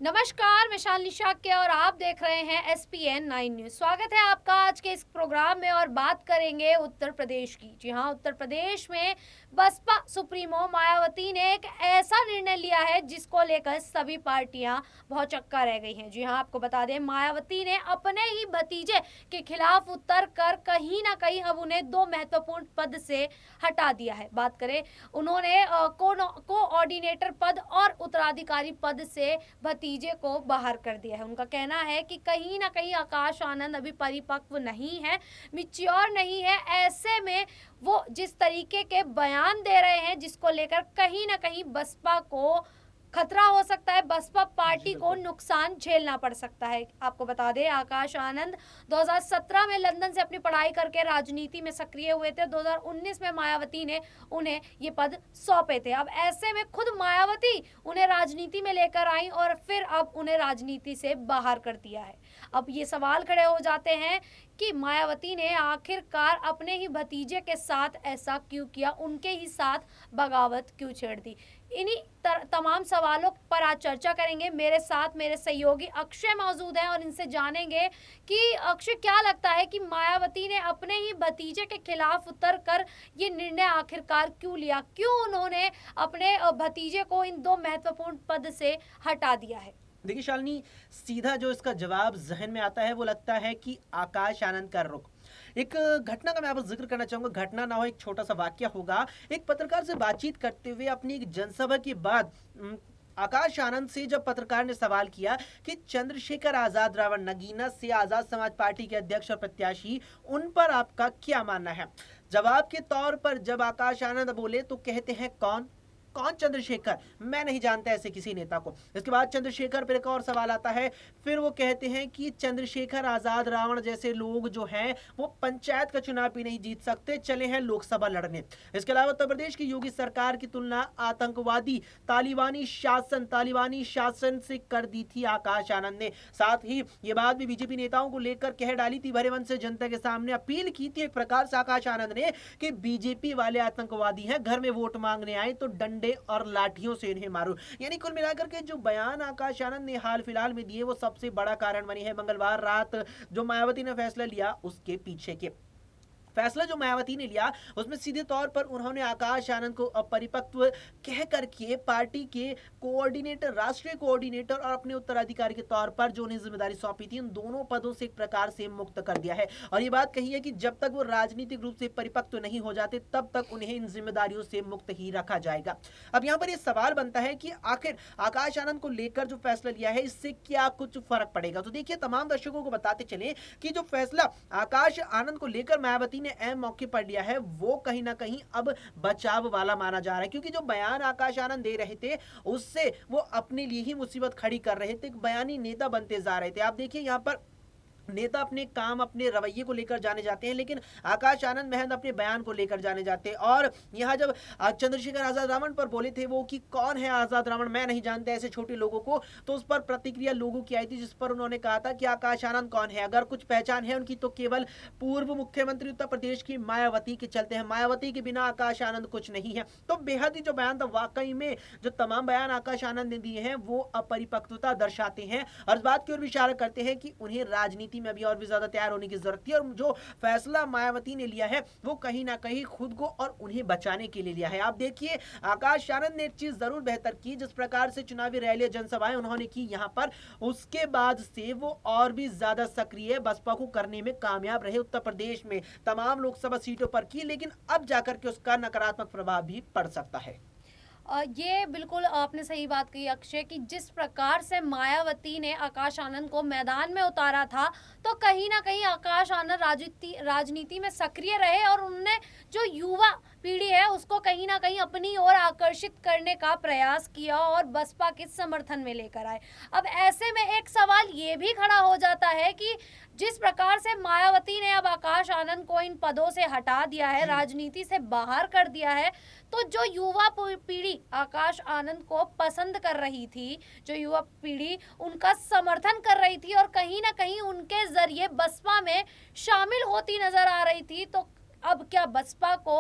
नमस्कार, मैं शालिनी शाक्य और आप देख रहे हैं एसपीएन 9 न्यूज़। स्वागत है आपका आज के इस प्रोग्राम में और बात करेंगे उत्तर प्रदेश की। जी हाँ, उत्तर प्रदेश में बसपा सुप्रीमो मायावती ने एक ऐसा निर्णय लिया है जिसको लेकर सभी पार्टियां भौचक्का रह गई हैं। जी हाँ, आपको बता दें, मायावती ने अपने ही भतीजे के खिलाफ उतर कर कहीं ना कहीं अब उन्हें दो महत्वपूर्ण पद से हटा दिया है। बात करें, उन्होंने कोऑर्डिनेटर पद और उत्तराधिकारी पद से भतीजे को बाहर कर दिया है। उनका कहना है कि कहीं ना कहीं आकाश आनंद अभी परिपक्व नहीं है, मिच्योर नहीं है। ऐसे में वो जिस तरीके के बयान दे रहे हैं, जिसको लेकर कहीं ना कहीं बसपा को खतरा हो सकता है, बसपा पार्टी को नुकसान झेलना पड़ सकता है। आपको बता दें, आकाश आनंद 2017 में लंदन से अपनी पढ़ाई करके राजनीति में सक्रिय हुए थे। 2019 में मायावती ने उन्हें ये पद सौंपे थे। अब ऐसे में खुद मायावती उन्हें राजनीति में लेकर आई और फिर अब उन्हें राजनीति से बाहर कर दिया है। अब ये सवाल खड़े हो जाते हैं कि मायावती ने आखिरकार अपने ही भतीजे के साथ ऐसा क्यों किया, उनके ही साथ बगावत क्यों छेड़ दी। इन्हीं तमाम सवालों पर आज चर्चा करेंगे। मेरे साथ मेरे सहयोगी अक्षय मौजूद हैं और इनसे जानेंगे कि अक्षय, क्या लगता है कि मायावती ने अपने ही भतीजे के खिलाफ उतर कर ये निर्णय आखिरकार क्यों लिया, क्यों उन्होंने अपने भतीजे को इन दो महत्वपूर्ण पद से हटा दिया है? देखिए शालिनी, सीधा जो इसका जवाब जहन में आता है वो लगता है कि आकाश आनंद का रुख। एक घटना का मैं आपको जिक्र करना चाहूंगा, घटना ना हो एक छोटा सा वाक्य होगा। एक पत्रकार से बातचीत करते हुए अपनी एक जनसभा के बाद आकाश आनंद से जब पत्रकार ने सवाल किया कि चंद्रशेखर आजाद रावण नगीना से आजाद समाज पार्टी के अध्यक्ष और प्रत्याशी, उन पर आपका क्या मानना है। जवाब के तौर पर जब आकाश आनंद बोले तो कहते हैं कौन कौन चंद्रशेखर, मैं नहीं जानता ऐसे किसी नेता को। इसके बाद चंद्रशेखर पर एक और सवाल आता है। फिर वो कहते हैं कि चंद्रशेखर आजाद रावण जैसे लोग जो हैं वो पंचायत का चुनाव भी नहीं जीत सकते, चले हैं लोकसभा लड़ने। इसके अलावा उत्तर प्रदेश की योगी सरकार की तुलना आतंकवादी तालिबानी शासन से कर दी थी आकाश आनंद ने। साथ ही ये बात भी बीजेपी नेताओं को लेकर कह डाली थी, भरे मन से जनता के सामने अपील की थी एक प्रकार से आकाश आनंद ने कि बीजेपी वाले आतंकवादी हैं, घर में वोट मांगने आए तो डंडे और लाठियों से इन्हें मारो। यानी कुल मिलाकर के जो बयान आकाश आनंद ने हाल फिलहाल में दिए वो सबसे बड़ा कारण बनी है मंगलवार रात जो मायावती ने फैसला लिया उसके पीछे के। फैसला जो मायावती ने लिया उसमें सीधे तौर पर उन्होंने आकाश आनंद को अपरिपक्व कह करके पार्टी के कोऑर्डिनेटर, राष्ट्रीय कोऑर्डिनेटर और अपने उत्तराधिकारी के तौर पर जो उन्हें जिम्मेदारी सौंपी थी, उन दोनों पदों से एक प्रकार से मुक्त कर दिया है। और ये बात कही है कि जब तक वो राजनीतिक रूप से परिपक्व नहीं हो जाते तब तक उन्हें इन जिम्मेदारियों से मुक्त ही रखा जाएगा। अब यहाँ पर यह सवाल बनता है कि आखिर आकाश आनंद को लेकर जो फैसला लिया है इससे क्या कुछ फर्क पड़ेगा। तो देखिए, तमाम दर्शकों को बताते चले कि जो फैसला आकाश आनंद को लेकर मायावती ने अहम मौके पर लिया है वो कहीं ना कहीं अब बचाव वाला माना जा रहा है, क्योंकि जो बयान आकाश आनंद दे रहे थे उससे वो अपने लिए ही मुसीबत खड़ी कर रहे थे, बयानी नेता बनते जा रहे थे। आप देखिए, यहाँ पर नेता अपने काम, अपने रवैये को लेकर जाने जाते हैं, लेकिन आकाश आनंद महज अपने बयान को लेकर जाने जाते हैं। और यहाँ जब चंद्रशेखर आजाद रावण पर बोले थे वो कि कौन है आजाद रावण, मैं नहीं जानता ऐसे छोटे लोगों को, तो उस पर प्रतिक्रिया लोगों की आई थी जिस पर उन्होंने कहा था कि आकाश आनंद कौन है, अगर कुछ पहचान है उनकी तो केवल पूर्व मुख्यमंत्री उत्तर प्रदेश की मायावती के चलते हैं, मायावती के बिना आकाश आनंद कुछ नहीं है। तो बेहद ही जो बयान था, वाकई में जो तमाम बयान आकाश आनंद ने दिए हैं वो अपरिपक्वता दर्शाते हैं और इस बात की ओर भी इशारा करते हैं कि उन्हें राजनीति में अभी और भी ज्यादा तैयार होने की जरूरत है। और जो फैसला मायावती ने लिया है वो कहीं ना कहीं खुद को और उन्हें बचाने के लिए लिया है। आप देखिए, आकाश आनंद ने एक चीज जरूर बेहतर की, जिस प्रकार से चुनावी रैली जनसभाएं उन्होंने की यहाँ पर, उसके बाद से वो और भी ज्यादा सक्रिय बसपा को करने में कामयाब रहे। उत्तर प्रदेश में तमाम लोकसभा सीटों पर की, लेकिन अब जाकर के उसका नकारात्मक प्रभाव भी पड़ सकता है। ये बिल्कुल आपने सही बात कही अक्षय, कि जिस प्रकार से मायावती ने आकाश आनंद को मैदान में उतारा था, तो कहीं ना कहीं आकाश आनंद राजनीति में सक्रिय रहे और उनने जो युवा पीढ़ी है उसको कहीं ना कहीं अपनी ओर आकर्षित करने का प्रयास किया और बसपा के समर्थन में लेकर आए। अब ऐसे में एक सवाल ये भी खड़ा हो जाता है कि जिस प्रकार से मायावती ने अब आकाश आनंद को इन पदों से हटा दिया है, राजनीति से बाहर कर दिया है, तो जो युवा पीढ़ी आकाश आनंद को पसंद कर रही थी, जो युवा पीढ़ी उनका समर्थन कर रही थी और कहीं ना कहीं उनके जरिए बसपा में शामिल होती नजर आ रही थी, तो अब क्या बसपा को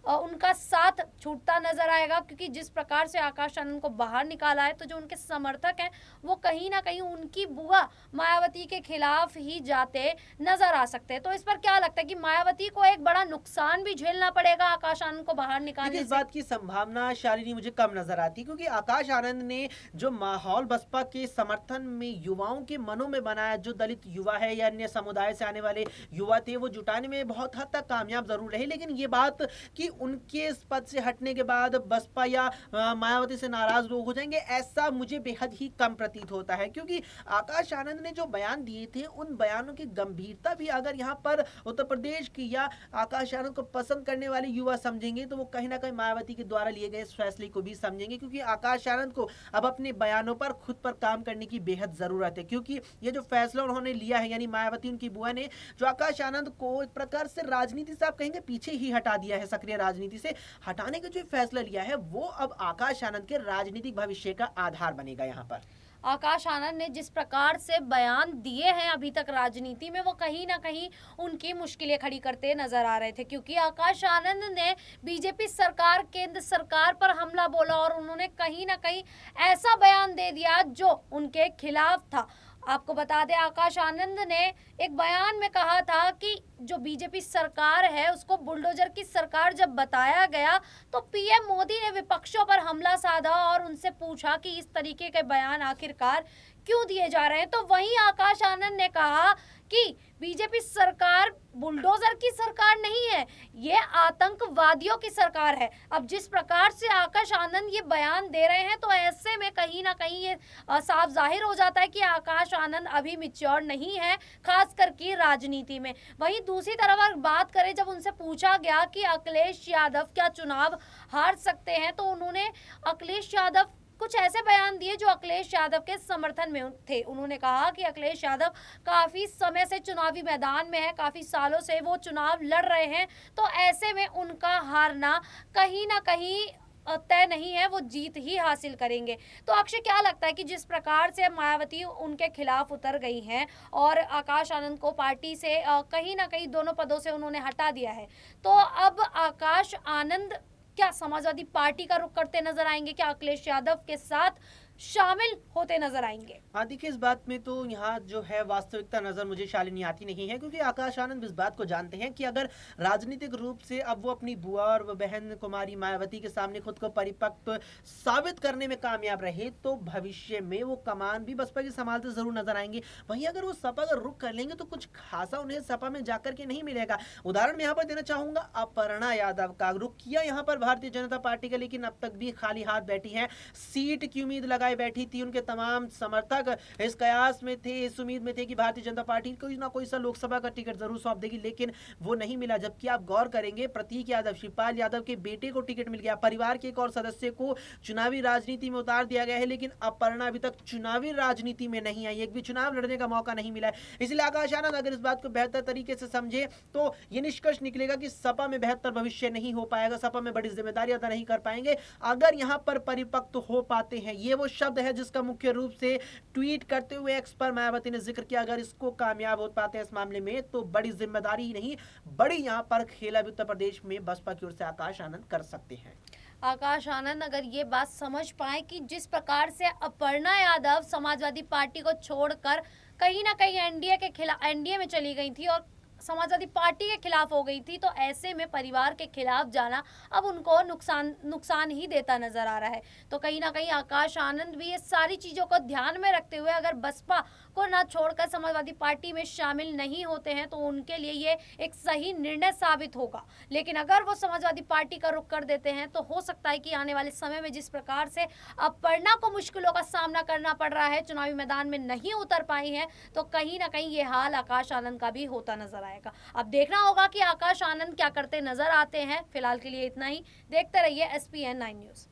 उनका साथ छूटता नजर आएगा? क्योंकि जिस प्रकार से आकाश आनंद को बाहर निकाला है, तो जो उनके समर्थक हैं वो कहीं ना कहीं उनकी बुआ मायावती के खिलाफ ही जाते नजर आ सकते हैं। तो इस पर क्या लगता है कि मायावती को एक बड़ा नुकसान भी झेलना पड़ेगा आकाश आनंद को बाहर निकालने इस से? बात की संभावना शालिनी मुझे कम नजर आती, क्योंकि आकाश आनंद ने जो माहौल बसपा के समर्थन में युवाओं के मनों में बनाया, जो दलित युवा है या अन्य समुदाय से आने वाले युवा थे, वो जुटाने में बहुत हद तक कामयाब जरूर रहे। लेकिन ये बात कि उनके इस पद से हटने के बाद बसपा या मायावती से नाराज लोग हो जाएंगे, ऐसा मुझे बेहद ही कम प्रतीत होता है। क्योंकि आकाश आनंद ने जो बयान दिए थे, उन बयानों की गंभीरता भी अगर यहाँ पर उत्तर प्रदेश की या आकाश आनंद को पसंद करने वाले युवा समझेंगे, तो वो कहीं ना कहीं मायावती के द्वारा लिए गए इस फैसले को भी समझेंगे। क्योंकि आकाश आनंद को अब अपने बयानों पर खुद पर काम करने की बेहद जरूरत है। क्योंकि ये जो फैसला उन्होंने लिया है, यानी मायावती उनकी बुआ ने जो आकाश आनंद को एक प्रकार से राजनीति से आप कहेंगे पीछे ही हटा दिया है, सक्रिय राजनीति से हटाने का जो फैसला लिया है, वो अब आकाश आनंद के राजनीतिक भविष्य का आधार बनेगा। यहाँ पर आकाश आनंद ने जिस प्रकार से बयान दिए हैं अभी तक राजनीति में, वो कहीं ना कहीं उनकी मुश्किलें खड़ी करते नजर आ रहे थे। क्योंकि आकाश आनंद ने बीजेपी सरकार, केंद्र सरकार पर हमला बोला और उन्होंने कहीं ना कहीं ऐसा बयान दे दिया जो उनके खिलाफ था। आपको बता दें, आकाश आनंद ने एक बयान में कहा था कि जो बीजेपी सरकार है उसको बुलडोजर की सरकार जब बताया गया, तो पीएम मोदी ने विपक्षों पर हमला साधा और उनसे पूछा कि इस तरीके के बयान आखिरकार क्यों दिए जा रहे हैं। तो वहीं आकाश आनंद ने कहा कि बीजेपी सरकार बुलडोजर की सरकार नहीं है, ये आतंकवादियों की सरकार है। अब जिस प्रकार से आकाश आनंद ये बयान दे रहे हैं, तो ऐसे में कहीं ना कहीं ये साफ जाहिर हो जाता है कि आकाश आनंद अभी मैच्योर नहीं है, खासकर की राजनीति में। वहीं दूसरी तरफ अगर बात करें, जब उनसे पूछा गया कि अखिलेश यादव क्या चुनाव हार सकते हैं, तो उन्होंने अखिलेश यादव कुछ ऐसे बयान दिए जो अखिलेश यादव के समर्थन में थे। उन्होंने कहा कि अखिलेश यादव काफी समय से चुनावी मैदान में है, काफी सालों से वो चुनाव लड़ रहे हैं, तो ऐसे में उनका हारना कहीं ना कहीं तय नहीं है, वो जीत ही हासिल करेंगे। तो अक्षय, क्या लगता है कि जिस प्रकार से मायावती उनके खिलाफ उतर गई हैं और आकाश आनंद को पार्टी से कहीं ना कहीं दोनों पदों से उन्होंने हटा दिया है, तो अब आकाश आनंद क्या समाजवादी पार्टी का रुख करते नजर आएंगे? क्या अखिलेश यादव के साथ शामिल होते नजर आएंगे? हाँ, देखिए, इस बात में तो यहाँ जो है वास्तविकता नजर मुझे शालिनी आती नहीं है। क्योंकि आकाश आनंद इस बात को जानते हैं कि अगर राजनीतिक रूप से अब वो अपनी बुआ और वो बहन कुमारी मायावती के सामने खुद को परिपक्व साबित करने में कामयाब रहे, तो भविष्य में वो कमान भी बसपा की संभालते जरूर नजर आएंगे। वहीं अगर वो सपा का रुख कर लेंगे, तो कुछ खासा उन्हें सपा में जाकर के नहीं मिलेगा। उदाहरण में यहाँ पर देना चाहूंगा, अपर्णा यादव का रुख किया यहाँ पर भारतीय जनता पार्टी का, लेकिन अब तक भी खाली हाथ बैठी है। सीट की उम्मीद लगाए बैठी थी, उनके तमाम समर्थक इस कयास में थे, इस उम्मीद में थे कि भारतीय जनता पार्टी कोई ना कोई सा लोकसभा का टिकट जरूर सौंप देगी, लेकिन वो नहीं मिला। जबकि आप गौर करेंगे, प्रतीक यादव, शिवपाल यादव के बेटे को टिकट मिल गया, परिवार के एक और सदस्य को चुनावी राजनीति में उतार दिया गया है, लेकिन अपर्णा अभी तक चुनावी राजनीति में नहीं आई, एक भी चुनाव लड़ने का मौका नहीं मिला है। इसलिए आकाश आनंद अगर इस बात को बेहतर तरीके से समझे, तो ये निष्कर्ष निकलेगा कि सपा में बेहतर भविष्य नहीं हो पाएगा, सपा में बड़ी जिम्मेदारी अदा नहीं कर पाएंगे। अगर यहाँ पर परिपक्व हो पाते हैं, ये वो शब्द है जिसका मुख्य रूप से ट्वीट करते हुए एक्स पर मायावती ने जिक्र किया, अगर इसको कामयाब हो पाते हैं इस मामले में, तो बड़ी जिम्मेदारी ही नहीं, बड़ी यहाँ पर खेला भी उत्तर प्रदेश में बसपा की ओर से आकाश आनंद कर सकते हैं। आकाश आनंद अगर ये बात समझ पाए कि जिस प्रकार से अपर्णा यादव समाजवादी पार्टी को छोड़कर कहीं ना कहीं एनडीए के खिलाफ, एनडीए में चली गई थी और समाजवादी पार्टी के खिलाफ हो गई थी, तो ऐसे में परिवार के खिलाफ जाना अब उनको नुकसान ही देता नजर आ रहा है। तो कहीं ना कहीं आकाश आनंद भी ये सारी चीज़ों को ध्यान में रखते हुए अगर बसपा को ना छोड़कर समाजवादी पार्टी में शामिल नहीं होते हैं, तो उनके लिए ये एक सही निर्णय साबित होगा। लेकिन अगर वो समाजवादी पार्टी का रुख कर देते हैं, तो हो सकता है कि आने वाले समय में जिस प्रकार से अपर्णा को मुश्किलों का सामना करना पड़ रहा है, चुनावी मैदान में नहीं उतर पाई है, तो कहीं ना कहीं ये हाल आकाश आनंद का भी होता नजर आएगा। अब देखना होगा कि आकाश आनंद क्या करते नजर आते हैं। फिलहाल के लिए इतना ही। देखते रहिए SPN 9 न्यूज।